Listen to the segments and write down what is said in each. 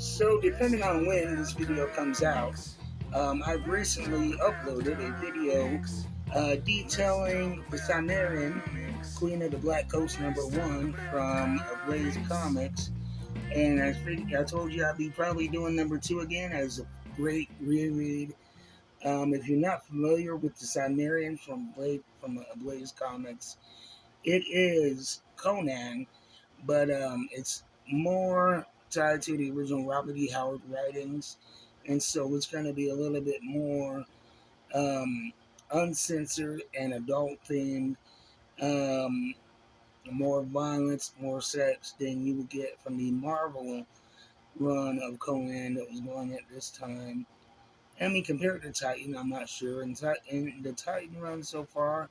So, depending on when this video comes out, I've recently uploaded a video detailing the Cimmerian, Queen of the Black Coast #1 from Ablaze Comics. And I told you I'd be probably doing #2 again as a great reread. If you're not familiar with the Cimmerian from Ablaze Comics, it is Conan, but it's more tied to the original Robert E. Howard writings, and so it's going to be a little bit more um, uncensored and adult themed, um, more violence, more sex than you would get from the Marvel run of Conan that was going at this time. I mean, compared to Titan, I'm not sure. In the Titan run so far,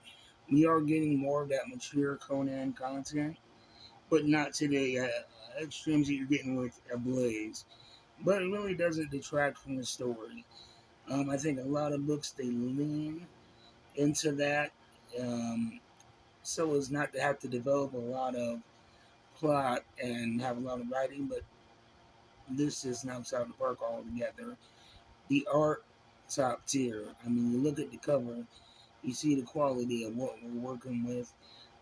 we are getting more of that mature Conan content, but not to the extremes that you're getting with Ablaze. But it really doesn't detract from the story. I think a lot of books they lean into that, um, so as not to have to develop a lot of plot and have a lot of writing. But this just knocks out the park altogether. The art, top tier. I mean, you look at the cover, you see the quality of what we're working with.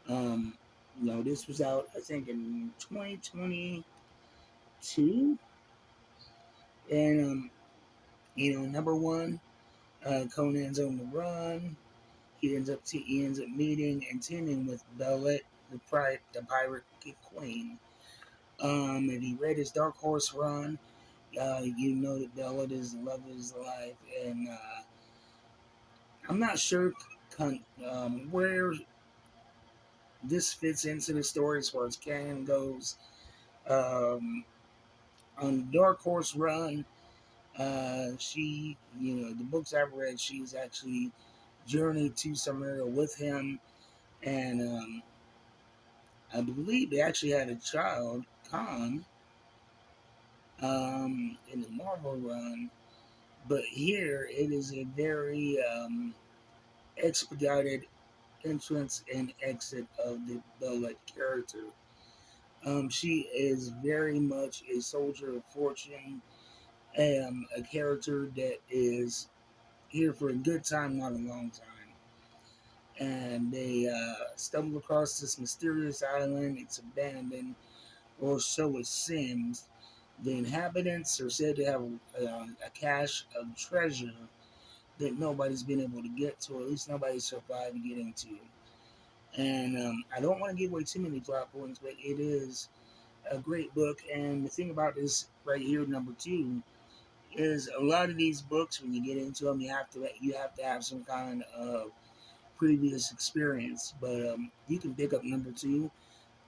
Um, this was out, I think, in 2022, and #1, Conan's on the run. He ends up meeting and teaming with Bellet, the pirate queen. If you read his Dark Horse run, you know that Bellet is the love of his life, and I'm not sure where this fits into the story as far as canon goes. Um, on Dark Horse Run, the books I've read, she's actually journeyed to Cimmerian with him, and I believe they actually had a child, Khan, in the Marvel run. But here, it is a very expedited entrance and exit of the Bellet character. She is very much a soldier of fortune, a character that is here for a good time, not a long time. And they stumble across this mysterious island. It's abandoned, or so it seems. The inhabitants are said to have a cache of treasure that nobody's been able to get to, or at least nobody survived getting to. And I don't want to give away too many plot points, but it is a great book. And the thing about this right here, #2, is a lot of these books when you get into them, you have to have some kind of previous experience. But you can pick up #2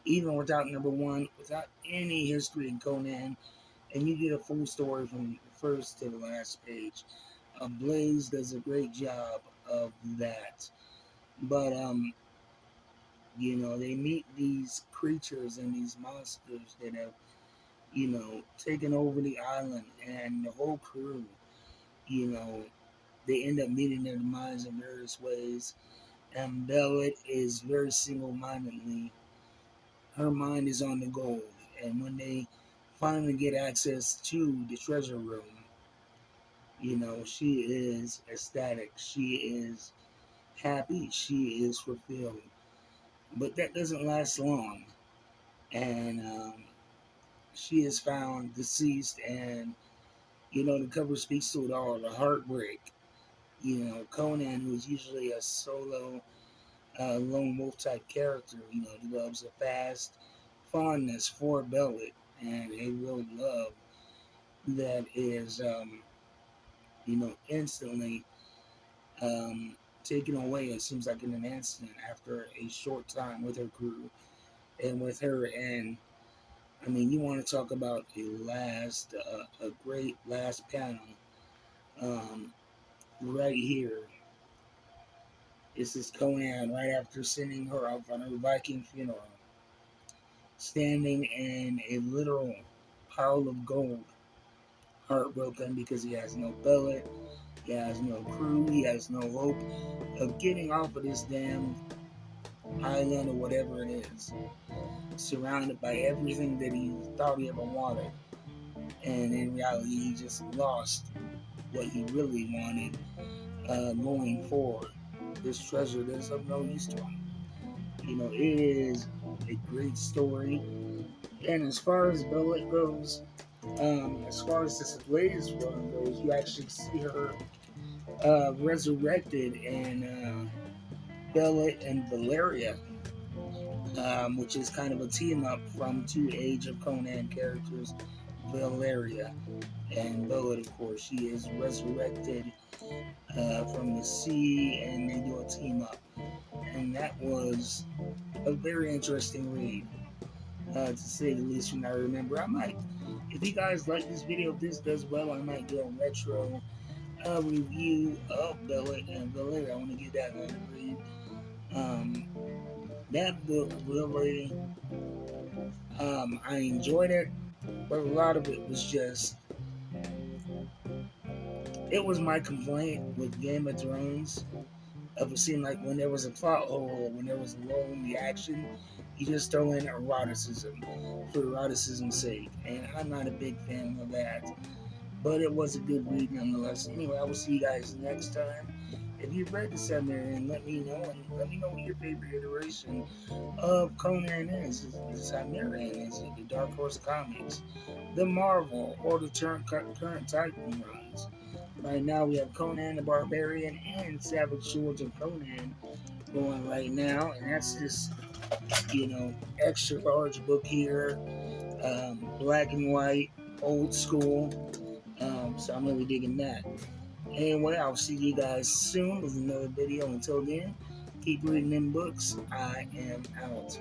even without #1, without any history in Conan, and you get a full story from the first to the last page. Blaze does a great job of that. But they meet these creatures and these monsters that have taken over the island, and the whole crew, you know, they end up meeting their demise in various ways. And Bellet is very single-mindedly, her mind is on the gold. And when they finally get access to the treasure room, she is ecstatic. She is happy. She is fulfilled. But that doesn't last long. And she is found deceased, and the cover speaks to it all, the heartbreak. Conan, who's usually a solo lone wolf type character, develops a fast fondness for Bellet and a real love that is, instantly um, taken away, it seems like in an instant, after a short time with her crew and with her. And I mean, you want to talk about a great last panel. Um, right here, this is Conan right after sending her off on her Viking funeral, standing in a literal pile of gold, heartbroken because he has no Bellet, he has no crew, he has no hope of getting off of this damn island or whatever it is, surrounded by everything that he thought he ever wanted. and in reality, he just lost what he really wanted going forward. This treasure is of no use to him. It is a great story. And as far as Bellet goes, as far as this latest one goes, you actually see her resurrected in Bellet and Valeria, which is kind of a team up from two Age of Conan characters, Valeria and Bellet, of course. She is resurrected from the sea, and they do a team up. And that was a very interesting read, to say the least, from what I remember. I might, if you guys like this video, if this does well, I might do a retro review of Bellet and Valeria. I want to get that one to read. That book really, I enjoyed it, but a lot of it was just, it was my complaint with Game of Thrones. Of it seemed like when there was a plot hole or when there was a lull in the action, you just throw in eroticism for eroticism's sake. And I'm not a big fan of that. But it was a good read nonetheless. Anyway, I will see you guys next time. If you've read the Cimmerian, let me know, and let me know what your favorite iteration of Conan is. Is it Cimmerian? Is it the Dark Horse Comics, the Marvel, or the current Titan runs? Right now we have Conan the Barbarian and Savage Swords of Conan going right now, and that's this, extra large book here, black and white, old school. So I'm really digging that. Anyway, I'll see you guys soon with another video. Until then, keep reading them books. I am out.